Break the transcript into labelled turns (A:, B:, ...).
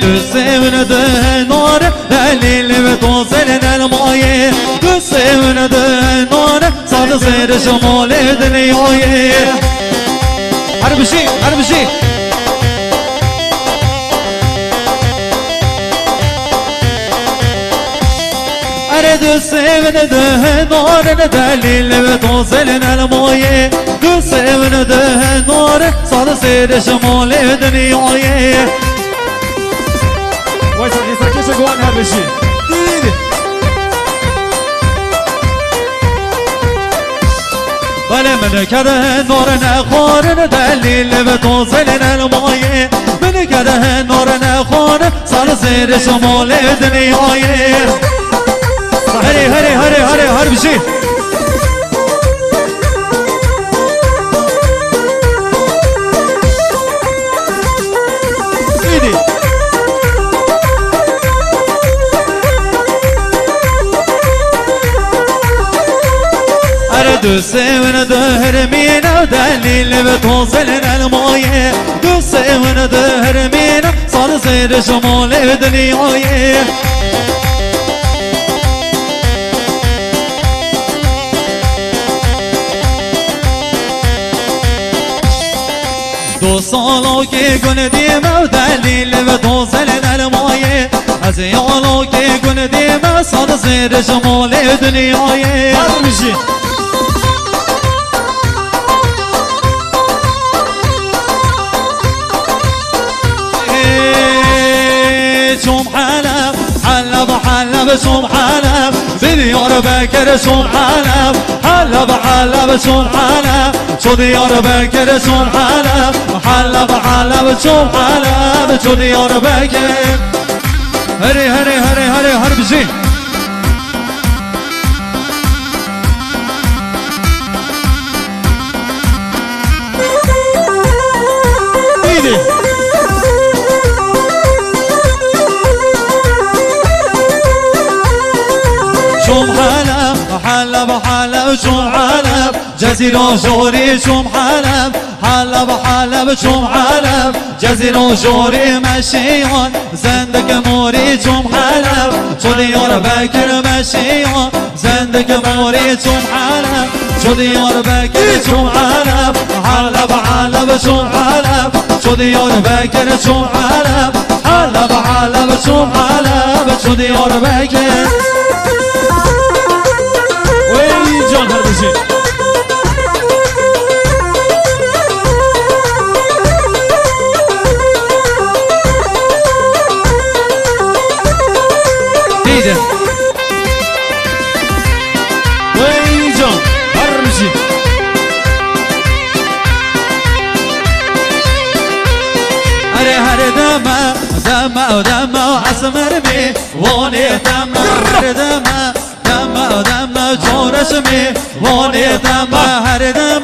A: دوسمن ده نار دلیل به توزن المایه دوسمن ده نار صد زیر شمال دنیای هر بشی دوسمن ده نار دلیل به توزن المایه دوسمن ده نار صد زیر شمال دنیای
B: وایسا سرکش گوان هر بشی دید
A: بله من کده نار نخوارن دلیل به توزن المایه من کده نار نخوارن سال زیر شمال دنیای هر بشی دیدی دوسمن ده مینه دلیل به توزن المایه دوسمن ده مینه سال زیر شمال دنیای دو سالو که گل دیمه دلیل به توزن المایه از یالو که گل دیمه سال زیر شمال دنیای
B: هر بشی
A: شوم حلب شوم حلب بديار بكر شوم حلب حلب شوم حلب شو ديار بكر شوم حلب حلب شوم حلب شو ديار بكر هري هر بشي ايدي شوم حلب شوم حلب جزيرة جوري شوم حلب شوم حلب جزيرة جوري مشيان زندك موري شوم حلب شو ديار بكر مشيان زندك موري شوم حلب شو ديار بكر شوم حلب شوم حلب شو ديار بكر شوم حلب شوم حلب شو ديار بكر
B: جان هر بشی
A: دیده
B: وی جان هر بشی
A: هر دم اسمر می وانی دم هر دم جورش می وانی دم هر دم